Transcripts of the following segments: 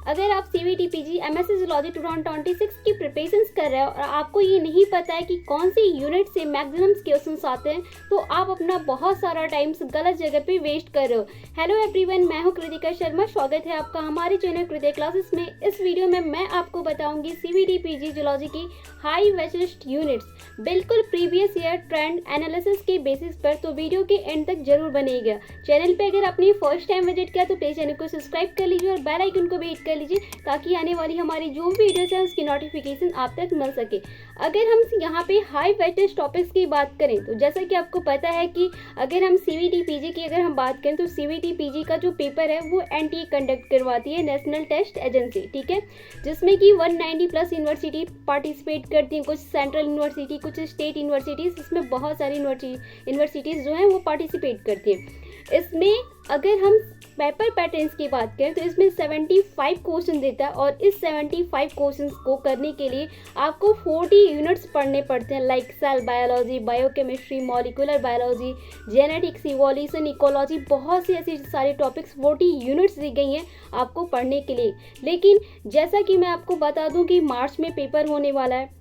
अगर आप CVT PG MSc zoology 2026 की प्रिपरेशंस कर रहे हो और आपको ये नहीं पता है कि कौन सी यूनिट से मैक्सिमम क्वेश्चंस आते हैं, तो आप अपना बहुत सारा टाइम गलत जगह पे वेस्ट कर रहे हो। हेलो एवरीवन, मैं हूं कृतिका शर्मा। स्वागत है आपका हमारे चैनल कृतिका क्लासेस में। इस वीडियो में मैं आपको बताऊंगी सीवीटी पीजी जूलॉजी की हाई वेटेस्ट यूनिट्स, बिल्कुल प्रीवियस ईयर ट्रेंड एनालिसिस के बेसिस पर। तो वीडियो के एंड तक जरूर बनेगा। चैनल पे अगर आपने फर्स्ट टाइम विजिट किया तो प्लीज चैनल को सब्सक्राइब कर लीजिए और बेल आइकन को भी हिट कर लीजिए, ताकि आने वाली हमारी जो भी वीडियोस है उसकी नोटिफिकेशन आप तक मिल सके। अगर हम यहाँ पे हाई वेटेज टॉपिक्स की बात करें तो जैसा कि आपको पता है कि अगर हम सीवीटी पीजी की अगर हम बात करें तो सीवीटी पीजी का जो पेपर है वो एनटीए कंडक्ट करवाती है, नेशनल टेस्ट एजेंसी, ठीक है, जिसमें कि 190 प्लस यूनिवर्सिटी पार्टिसिपेट करती हैं। कुछ सेंट्रल यूनिवर्सिटी, कुछ स्टेट यूनिवर्सिटीज़, इसमें बहुत सारी यूनिवर्सिटीज़ जो हैं वो पार्टिसिपेट करती हैं। इसमें अगर हम पेपर पैटर्न्स की बात करें तो इसमें 75 क्वेश्चन देता है और इस 75 क्वेश्चंस को करने के लिए आपको 40 यूनिट्स पढ़ने पड़ते हैं, like cell biology, biochemistry, molecular biology, genetics, evolution, ecology, बहुत सी ऐसी सारे टॉपिक्स 40 यूनिट्स दी गई हैं आपको पढ़ने के लिए। लेकिन जैसा कि मैं आपको बता दूं कि मार्च में पेपर होने वाला है,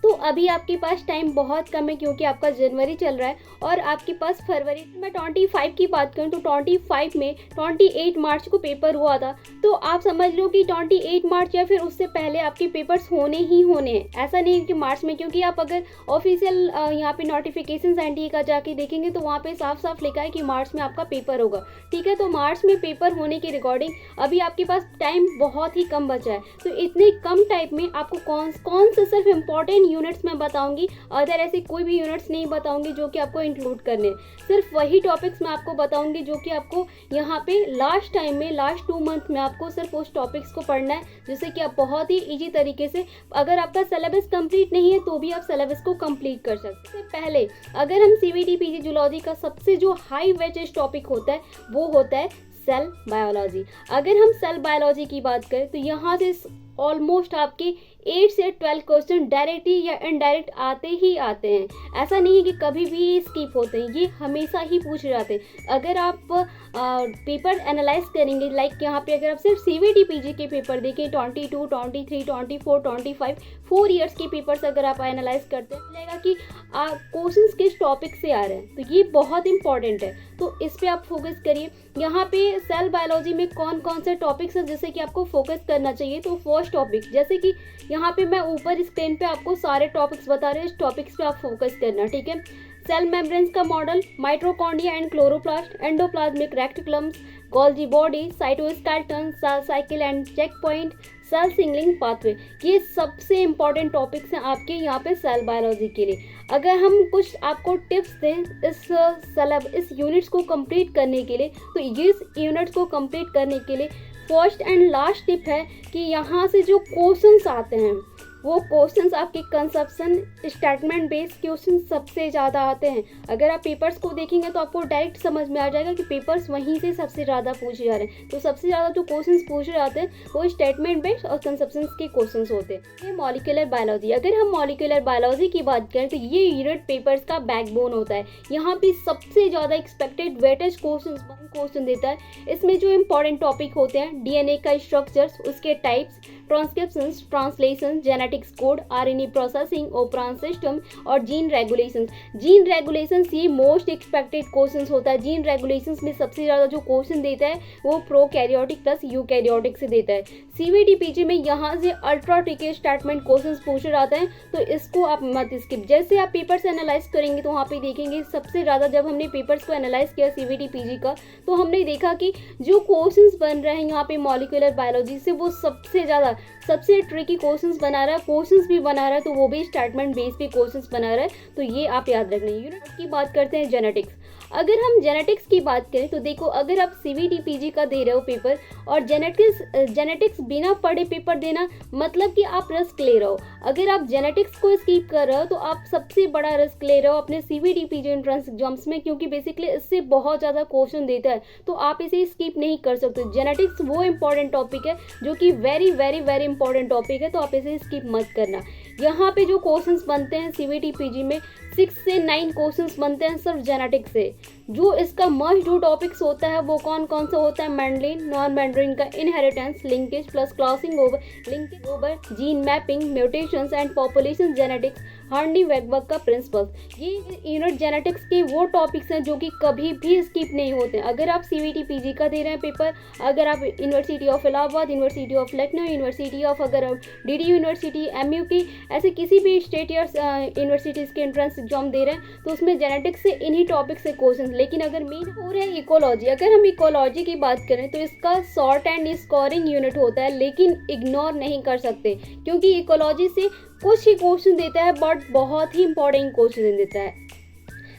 तो अभी आपके पास टाइम बहुत कम है, क्योंकि आपका जनवरी चल रहा है और आपके पास फरवरी में 25 की बात करूं तो 25 में 28 मार्च को पेपर हुआ था। तो आप समझ लो कि 28 मार्च या फिर उससे पहले आपके पेपर्स होने ही होने हैं। ऐसा नहीं है कि मार्च में, क्योंकि आप अगर ऑफिशियल यहाँ पे नोटिफिकेशन एनटीए का जाके देखेंगे तो वहाँ पे साफ साफ लिखा है कि मार्च में आपका पेपर होगा, ठीक है। तो मार्च में पेपर होने के रिगार्डिंग अभी आपके पास टाइम बहुत ही कम बचा है। तो इतने कम टाइम में आपको कौन से सिर्फ इम्पॉर्टेंट यूनिट्स मैं बताऊंगी, अदर ऐसे कोई भी यूनिट्स नहीं बताऊंगी जो कि आपको इंक्लूड करने। सिर्फ वही टॉपिक्स मैं आपको बताऊंगी जो कि आपको यहाँ पे लास्ट टाइम में, लास्ट 2 मंथ में आपको सिर्फ उस टॉपिक्स को पढ़ना है, जिससे कि आप बहुत ही इजी तरीके से, अगर आपका सिलेबस कंप्लीट नहीं है तो भी आप सिलेबस को कंप्लीट कर सकते हैं। पहले अगर हम सीवीटी पीजी जूलॉजी का सबसे जो हाई वेटेज टॉपिक होता है वो होता है सेल बायोलॉजी। अगर हम सेल बायोलॉजी की बात करें तो यहाँ से ऑलमोस्ट आपके 8 से 12 क्वेश्चन डायरेक्टली या इनडायरेक्ट आते ही आते हैं। ऐसा नहीं है कि कभी भी स्किप होते हैं, ये हमेशा ही पूछे जाते हैं। अगर आप पेपर एनालाइज करेंगे, लाइक यहाँ पे अगर आप सिर्फ सीवीटी पीजी के पेपर देखें 22, 23, 24, 25 4 ईयर्स के पेपर्स अगर आप एनालाइज करते हैं, लगेगा कि क्वेश्चंस किस टॉपिक से आ रहे हैं। तो ये बहुत इंपॉर्टेंट है, तो इस पर आप फोकस करिए। यहाँ पे सेल बायोलॉजी में कौन कौन से टॉपिक्स हैं जैसे कि आपको फोकस करना चाहिए। तो फर्स्ट टॉपिक, जैसे कि यहाँ पे मैं ऊपर स्क्रीन पे आपको सारे टॉपिक्स बता रहे हैं, इस टॉपिक्स पे आप फोकस करना, ठीक है। सेल मेम्ब्रेन्स का model, mitochondria and chloroplast, endoplasmic reticulums, golgi body, cytoskeleton, cell cycle and check point, cell signalling pathway, ये सबसे इंपॉर्टेंट टॉपिक्स हैं आपके यहाँ पे सेल बायोलॉजी के लिए। अगर हम कुछ आपको टिप्स दें इस यूनिट्स को कंप्लीट करने के लिए, तो इस यूनिट्स को कंप्लीट करने के लिए फर्स्ट एंड लास्ट टिप है कि यहाँ से जो क्वेश्चंस आते हैं वो क्वेश्चंस आपके कंसेप्शन स्टेटमेंट बेस्ड क्वेश्चन सबसे ज़्यादा आते हैं। अगर आप पेपर्स को देखेंगे तो आपको डायरेक्ट समझ में आ जाएगा कि पेपर्स वहीं से सबसे ज़्यादा पूछे जा रहे हैं। तो सबसे ज़्यादा जो क्वेश्चंस पूछे जाते हैं वो स्टेटमेंट बेस्ड और कंसेप्शन के क्वेश्चंस होते हैं। ये मॉलिक्यूलर बायोलॉजी, अगर हम मॉलिक्यूलर बायोलॉजी की बात करें तो ये यूनिट पेपर्स का बैकबोन होता है। यहाँ पे सबसे ज़्यादा एक्सपेक्टेड वेटेज क्वेश्चन देता है। इसमें जो इंपॉर्टेंट टॉपिक होते हैं डीएनए का स्ट्रक्चर्स, उसके types, transcriptions, translation, genetics code, RNA processing, operation system और जीन रेगुलेशंस। जीन रेगुलेशंस ये मोस्ट एक्सपेक्टेड क्वेश्चंस होता है। जीन रेगुलेशंस में सबसे ज़्यादा जो क्वेश्चन देता है वो प्रोकैरियोटिक प्लस यूकैरियोटिक से देता है। सीवीटी पीजी में यहाँ से अल्ट्रा ट्रिकी स्टेटमेंट क्वेश्चंस पूछे जाते हैं, तो इसको आप मत स्किप। जैसे आप पेपर्स एनालाइज करेंगे तो वहाँ पे देखेंगे सबसे ज़्यादा, जब हमने पेपर्स को एनालाइज किया सीवीटी पीजी का, तो हमने देखा कि जो क्वेश्चंस बन रहे हैं यहाँ पे मॉलिक्यूलर बायोलॉजी से, वो सबसे ज़्यादा सबसे ट्रिकी क्वेश्चंस बना रहा है, क्वेश्चंस भी बना रहा है, तो वो भी स्टेटमेंट बेस पे क्वेश्चंस बना रहा है। तो ये आप याद रखना। यूनिट की बात करते हैं जेनेटिक्स। अगर हम जेनेटिक्स की बात करें तो देखो, अगर आप सीवीटी पीजी का दे रहे हो पेपर और जेनेटिक्स बिना पढ़े पेपर देना मतलब कि आप रिस्क ले रहे हो। अगर आप जेनेटिक्स को स्किप कर रहे हो तो आप सबसे बड़ा रिस्क ले रहे हो अपने सीवीटी पीजी एंट्रेंस एग्जाम्स में, क्योंकि बेसिकली इससे बहुत ज़्यादा क्वेश्चन देता है, तो आप इसे स्किप नहीं कर सकते। जेनेटिक्स वो इंपॉर्टेंट टॉपिक है जो कि very very very important topic है, तो आप इसे स्किप मत करना। यहाँ पे जो क्वेश्चंस बनते हैं सीवीटी पीजी में 6 से 9 क्वेश्चंस बनते हैं सिर्फ जेनेटिक्स से। जो इसका मस्ट डू टॉपिक्स होता है वो कौन कौन सा होता है, मेंडलिन, नॉन मेंडलिन का inheritance, linkage plus crossing over, gene mapping, mutations and population genetics, Hardy Weinberg का प्रिंसिपल्स। ये यूनिट जेनेटिक्स के वो टॉपिक्स हैं जो कि कभी भी स्किप नहीं होते। अगर आप सीवीटी पीजी का दे रहे हैं पेपर, अगर आप university of Allahabad, university of Lucknow, university of अगर डीडी यूनिवर्सिटी, एमयू की, ऐसे किसी भी स्टेट या यूनिवर्सिटीज़ के एंट्रेंस एग्जाम दे रहे हैं तो उसमें जेनेटिक्स से इन्हीं टॉपिक से क्वेश्चन। लेकिन अगर मेन हो रहा है इकोलॉजी, अगर हम इकोलॉजी की बात करें तो इसका शॉर्ट एंड स्कोरिंग यूनिट होता है, लेकिन इग्नोर नहीं कर सकते क्योंकि इकोलॉजी से कुछ ही क्वेश्चन देता है बट बहुत ही इंपॉर्टेंट क्वेश्चन देता है।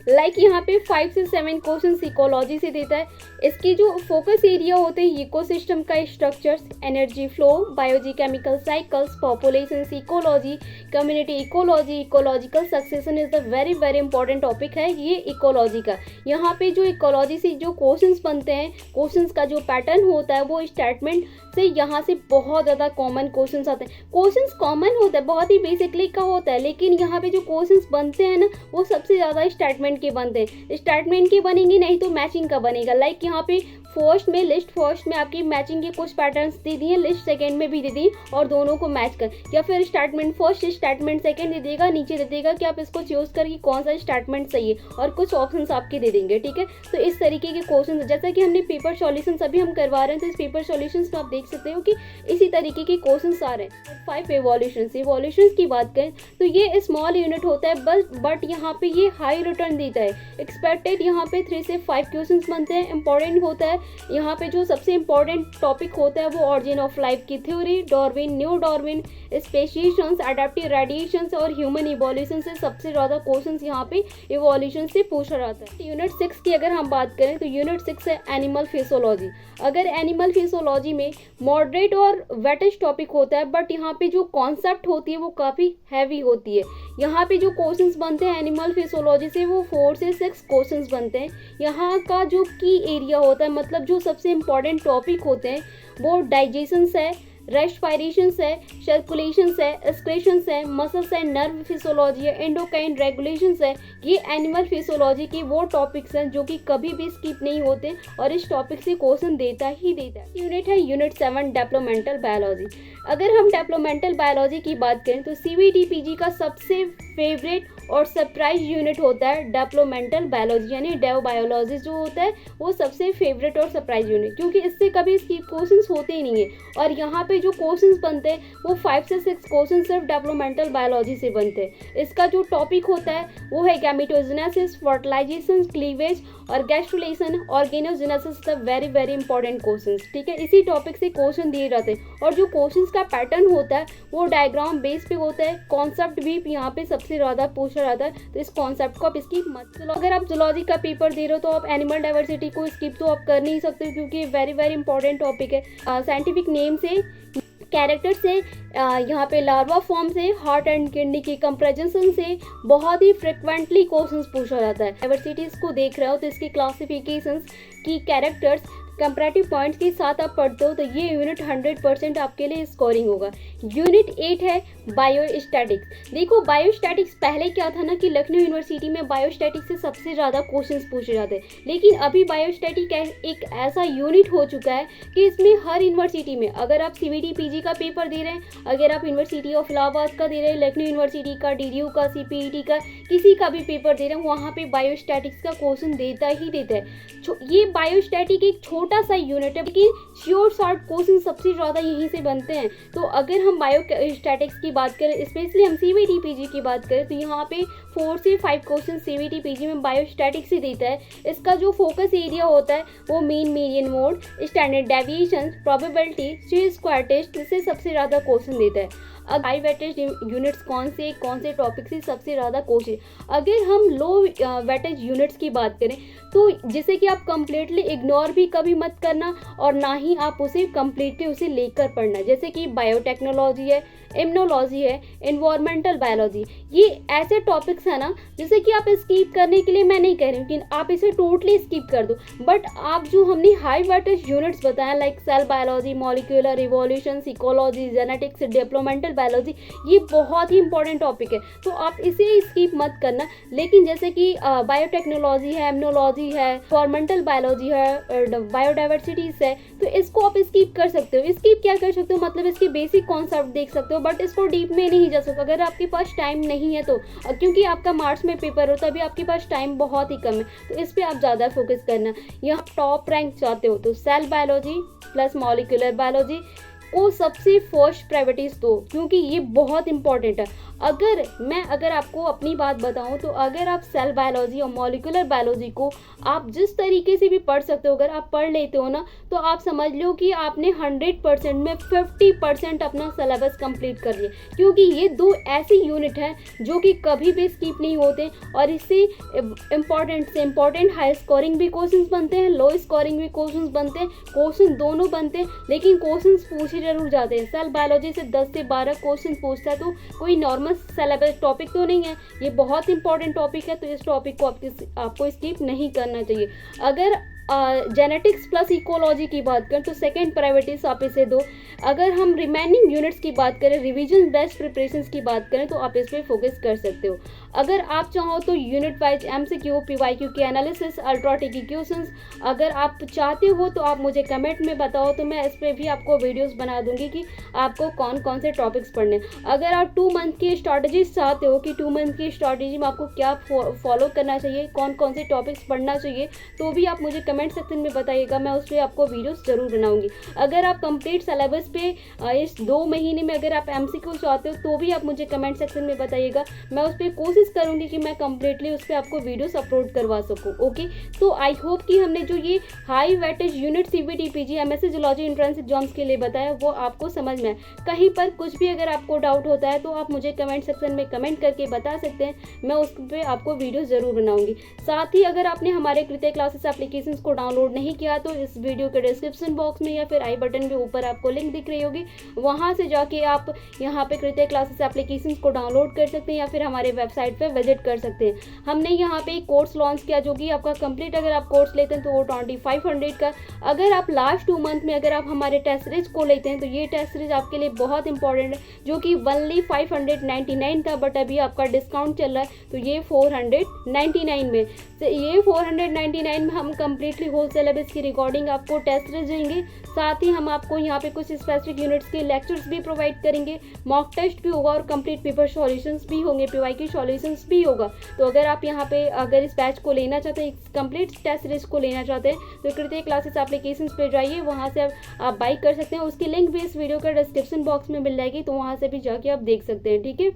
लाइक यहाँ पे 5 से 7 क्वेश्चन इकोलॉजी से देता है। इसकी जो फोकस एरिया होते हैं इकोसिस्टम का structures, energy flow, biogeochemical cycles, population ecology, community ecology, ecological succession is the very very important topic है ये इकोलॉजी का। यहाँ पे जो इकोलॉजी से जो क्वेश्चंस बनते हैं, क्वेश्चंस का जो पैटर्न होता है वो स्टेटमेंट से यहाँ से बहुत ज़्यादा कॉमन क्वेश्चंस आते हैं। क्वेश्चंस कॉमन होता है, बहुत ही बेसिकली का होता है, लेकिन यहाँ पे जो क्वेश्चंस बनते हैं ना वो सबसे ज़्यादा स्टेटमेंट के बनते हैं। स्टेटमेंट के बनेंगे नहीं तो मैचिंग का बनेगा। लाइक यहाँ पे फर्स्ट में लिस्ट फर्स्ट में आपकी मैचिंग के कुछ पैटर्न्स दे दिए, लिस्ट सेकंड में भी दे दी और दोनों को मैच कर, या फिर स्टेटमेंट फर्स्ट स्टेटमेंट सेकंड दे देगा, नीचे दे देगा कि आप इसको चूज करके कौन सा स्टेटमेंट सही है और कुछ ऑप्शंस आपके दे देंगे। ठीक है, तो इस तरीके के क्वेश्चन, जैसा कि हमने पेपर सॉल्यूशंस अभी हम करवा रहे हैं तो इस पेपर सॉल्यूशंस में आप देख सकते हो कि इसी तरीके के क्वेश्चंस आ रहे हैं। 5 इवोल्यूशंस की बात करें तो ये स्मॉल यूनिट होता है बट यहाँ पे ये हाई रिटर्न देता है। एक्सपेक्टेड यहाँ पे 3 से 5 क्वेश्चन बनते हैं। इंपॉर्टेंट होता है यहाँ पे जो सबसे इंपॉर्टेंट टॉपिक होता है वो ऑरिजिन ऑफ लाइफ की theory, Darwin, new Darwin, speciations, adaptive radiations और ह्यूमन इवोल्यूशन से सबसे ज़्यादा क्वेश्चंस यहाँ पे इवोल्यूशन से पूछा जाता है। यूनिट 6 की अगर हम बात करें तो यूनिट 6 है एनिमल फिजियोलॉजी। अगर एनिमल फिजियोलॉजी में मॉडरेट और वेटेज टॉपिक होता है बट यहाँ पे जो कॉन्सेप्ट होती है वो काफ़ी हैवी होती है। यहाँ पे जो क्वेश्चंस बनते हैं एनिमल फिजियोलॉजी से वो 4 से 6 क्वेश्चंस बनते हैं। यहाँ का जो की एरिया होता है, मतलब जो सबसे इंपॉर्टेंट टॉपिक होते हैं वो डाइजेशंस है, रेस्पिरेशंस है, सर्कुलेशंस है, एक्सक्रीशंस है, मसल्स है, नर्व फिजियोलॉजी है, एंडोक्राइन रेगुलेशंस है। ये एनिमल फिजियोलॉजी की वो टॉपिक्स हैं जो कि कभी भी स्किप नहीं होते और इस टॉपिक से क्वेश्चन देता ही देता है। यूनिट है यूनिट 7 डेवलपमेंटल बायोलॉजी। अगर हम डेवलपमेंटल बायोलॉजी की बात करें तो सीवीटी पीजी का सबसे फेवरेट और सरप्राइज यूनिट होता है डेवलपमेंटल बायोलॉजी, यानी डेव बायोलॉजी जो होता है वो सबसे फेवरेट और सरप्राइज यूनिट, क्योंकि इससे कभी इसकी क्वेश्चंस होते ही नहीं है। और यहाँ पे जो क्वेश्चंस बनते हैं वो 5 से 6 क्वेश्चन सिर्फ डेवलपमेंटल बायोलॉजी से बनते हैं। इसका जो टॉपिक होता है वो है गैमेटोजेनेसिस, फर्टिलाइजेशन, क्लीवेज और gastrulation, organogenesis the very very important questions. ठीक है, इसी टॉपिक से क्वेश्चन दिए जाते हैं और जो क्वेश्चंस का पैटर्न होता है वो डायग्राम बेस पे होता है। कॉन्सेप्ट भी यहाँ पे सबसे ज़्यादा पूछा जाता है, तो इस कॉन्सेप्ट को आप इसकी मत। अगर आप जूलॉजी का पेपर दे रहे हो तो आप एनिमल डाइवर्सिटी को स्किप तो आप कर नहीं सकते क्योंकि वेरी वेरी इंपॉर्टेंट टॉपिक है। साइंटिफिक नेम से, कैरेक्टर से, यहाँ पे लार्वा फॉर्म से, हार्ट एंड किडनी की कंपैरिजन से बहुत ही फ्रिक्वेंटली क्वेश्चंस पूछा जाता है। डाइवर्सिटीज़ को देख रहे हो तो इसकी क्लासिफिकेशंस की कैरेक्टर्स कंपैरेटिव पॉइंट्स के साथ आप पढ़ते हो तो ये यूनिट 100% आपके लिए स्कोरिंग होगा। यूनिट 8 है बायोस्टैटिक्स। देखो बायोस्टैटिक्स पहले क्या था ना कि लखनऊ यूनिवर्सिटी में बायोस्टैटिक्स से सबसे ज़्यादा क्वेश्चंस पूछे जाते हैं, लेकिन अभी बायोस्टैटिक एक ऐसा यूनिट हो चुका है कि इसमें हर यूनिवर्सिटी में, अगर आप सीवीटी पीजी का पेपर दे रहे हैं, अगर आप यूनिवर्सिटी ऑफ इलाहाबाद का दे रहे हैं, लखनऊ यूनिवर्सिटी का, डीडीयू का, सीपीईटी का, किसी का भी पेपर दे रहे हैं, वहाँ पे बायोस्टैटिक्स का क्वेश्चन देता ही देता है। ये बायोस्टैटिक एक छोटा सा यूनिट है लेकिन श्योर शॉर्ट क्वेश्चन सबसे ज़्यादा यहीं से बनते हैं। तो अगर हम बायोस्टैटिक्स की बात करें, स्पेशली हम सीवीटी पीजी की बात करें, तो यहाँ पे 4 से 5 क्वेश्चन सीवीटी पीजी में बायोस्टैटिक्स ही देता है। इसका जो फोकस एरिया होता है वो mean, median mode, standard deviation, probability, ची स्क्वायर टेस्ट से सबसे ज़्यादा क्वेश्चन देता है। अब हाई वेटेज यूनिट्स कौन से टॉपिक से सबसे ज़्यादा क्वेश्चन। अगर हम लो वेटेज यूनिट्स की बात करें तो जिसे कि आप कंप्लीटली इग्नोर भी कभी मत करना और ना ही आप उसे कंप्लीटली उसे लेकर पढ़ना, जैसे कि बायोटेक्नोलॉजी है, इम्यूनोलॉजी है, एनवायरमेंटल बायोलॉजी। ये ऐसे टॉपिक्स टॉपिक्स है ना, जैसे कि आप स्किप करने के लिए मैं नहीं कह रही हूँ कि आप इसे टोटली स्किप कर दो, बट आप जो हमने हाई वेटेज यूनिट्स बताया like cell biology, molecular evolution, ecology, genetics, developmental biology, ये बहुत ही इंपॉर्टेंट टॉपिक है, तो आप इसे स्किप मत करना। लेकिन जैसे कि बायोटेक्नोलॉजी है, इम्यूनोलॉजी है, फॉर्मेंटल बायोलॉजी है, बायोडाइवर्सिटीज है, तो इसको आप स्किप कर सकते हो। स्किप क्या कर सकते हो, मतलब इसके बेसिक कॉन्सेप्ट देख सकते हो, बट इसको डीप में नहीं जा सकते अगर आपके पास टाइम नहीं है तो, क्योंकि आपका मार्च में पेपर हो तभी आपके पास टाइम बहुत ही कम है, तो इस पर आप ज़्यादा फोकस करना। यहाँ टॉप रैंक चाहते हो तो cell biology plus molecular biology को सबसे फर्स्ट प्रायोरिटीज दो, क्योंकि ये बहुत इंपॉर्टेंट है। अगर आपको अपनी बात बताऊं तो अगर आप सेल बायोलॉजी और मॉलिक्यूलर बायोलॉजी को आप जिस तरीके से भी पढ़ सकते हो, अगर आप पढ़ लेते हो ना, तो आप समझ लो कि आपने 100% में 50% अपना सिलेबस कंप्लीट कर लिया, क्योंकि ये दो ऐसी यूनिट हैं जो कि कभी भी स्किप नहीं होते, और इससे इम्पॉर्टेंट से इम्पॉर्टेंट हाई स्कोरिंग भी क्वेश्चंस बनते हैं, लो स्कोरिंग भी क्वेश्चंस बनते हैं, क्वेश्चन दोनों बनते हैं, लेकिन क्वेश्चंस पूछे जरूर जाते हैं। सेल बायोलॉजी से 10 से 12 क्वेश्चन पूछता है, तो कोई नॉर्मल सिलेबस टॉपिक तो नहीं है, ये बहुत इंपॉर्टेंट टॉपिक है, तो इस टॉपिक को आपको स्किप नहीं करना चाहिए। अगर जेनेटिक्स प्लस इकोलॉजी की बात करें तो सेकेंड प्रायोरिटीज आप इसे दो। अगर हम रिमेनिंग यूनिट्स की बात करें, रिवीजन बेस्ड प्रिपरेशंस की बात करें, तो आप इस पर फोकस कर सकते हो। अगर आप चाहो तो यूनिट वाइज MCQ, PYQ के एनालिसिस, अल्ट्रा टिकी क्वेश्चंस अगर आप चाहते हो तो आप मुझे कमेंट में बताओ, तो मैं इस पर भी आपको वीडियोस बना दूंगी कि आपको कौन कौन से टॉपिक्स पढ़ने। अगर आप 2 मंथ की स्ट्रैटेजीज चाहते हो कि 2 मंथ की स्ट्रैटेजी में आपको क्या फॉलो करना चाहिए, कौन कौन से टॉपिक्स पढ़ना चाहिए, तो भी आप मुझे कमेंट सेक्शन में बताइएगा, मैं उस पर आपको वीडियोस जरूर बनाऊंगी। अगर आप कंप्लीट सिलेबस पे इस 2 महीने में अगर आप MCQ चाहते हो तो भी आप मुझे कमेंट सेक्शन में बताइएगा, मैं उस पर कोशिश करूंगी कि मैं कंप्लीटली उस पर आपको वीडियोस अपलोड करवा सकूं। ओके, तो आई होप कि हमने जो ये high weightage unit CBT PG MSc zoology entrance exams के लिए बताया वो आपको समझ में आए। कहीं पर कुछ भी अगर आपको डाउट होता है तो आप मुझे कमेंट सेक्शन में कमेंट करके बता सकते हैं, मैं उस पर आपको वीडियो जरूर बनाऊंगी। साथ ही अगर आपने हमारे कृत्य क्लासेस एप्लीकेशन को डाउनलोड नहीं किया तो इस वीडियो के डिस्क्रिप्शन बॉक्स में या फिर आई बटन के ऊपर आपको लिंक दिख रही होगी, वहां से जाके आप यहाँ पे कृत्य क्लासेस एप्लीकेशन को डाउनलोड कर सकते हैं या फिर हमारे वेबसाइट पे विजिट कर सकते हैं। हमने यहाँ पे एक कोर्स लॉन्च किया जो कि आपका कंप्लीट अगर आप कोर्स लेते हैं तो वो 2500 का। अगर आप लास्ट 2 मंथ में अगर आप हमारे टेस्ट सीरीज को लेते हैं तो ये टेस्ट सीरीज आपके लिए बहुत इंपॉर्टेंट है, जो कि ओनली 599 था, बट अभी आपका डिस्काउंट चल रहा है तो ये 499 में। ये 499 में हम कम्प्लीटली होल सिलेबस की रिकॉर्डिंग आपको टेस्ट सीरीज देंगे, साथ ही हम आपको यहाँ पे कुछ स्पेसिफिक यूनिट्स के लेक्चर्स भी प्रोवाइड करेंगे, मॉक टेस्ट भी होगा और कंप्लीट पेपर सॉल्यूशंस भी होंगे, PYQ सॉल्यूशंस भी होगा। तो अगर आप यहाँ पे अगर इस बैच को लेना चाहते हैं, कंप्लीट टेस्ट सीरीज को लेना चाहते हैं, तो कृत्य क्लासेस एप्लीकेशंस पे जाइए, वहाँ से आप बाई कर सकते हैं। उसकी लिंक भी इस वीडियो का डिस्क्रिप्शन बॉक्स में मिल जाएगी, तो वहाँ से भी जाके आप देख सकते हैं। ठीक है,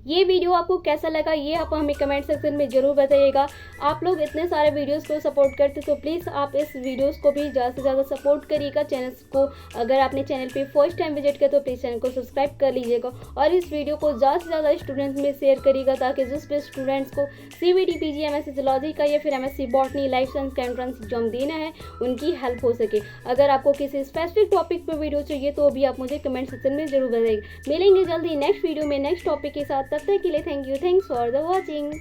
ये वीडियो आपको कैसा लगा ये आप हमें कमेंट सेक्शन में जरूर बताइएगा। आप लोग इतने सारे वीडियोस को सपोर्ट करते तो प्लीज़ आप इस वीडियोस को भी ज़्यादा से ज़्यादा सपोर्ट करिएगा। चैनल को अगर आपने चैनल पे फर्स्ट टाइम विजिट किया तो प्लीज़ चैनल को सब्सक्राइब कर लीजिएगा और इस वीडियो को ज़्यादा से ज़्यादा स्टूडेंट्स में शेयर करिएगा, ताकि जिस भी स्टूडेंट्स को CBT PG MSc जूलॉजी का या फिर MSc बॉटनी लाइफ साइंस का एंट्रेंस एग्जाम देना है उनकी हेल्प हो सके। अगर आपको किसी स्पेसिफिक टॉपिक पर वीडियो चाहिए तो भी आप मुझे कमेंट सेक्शन में जरूर बताइएगा। मिलेंगे जल्दी नेक्स्ट वीडियो में नेक्स्ट टॉपिक के साथ, तब तक के लिए thank you, thanks for the watching.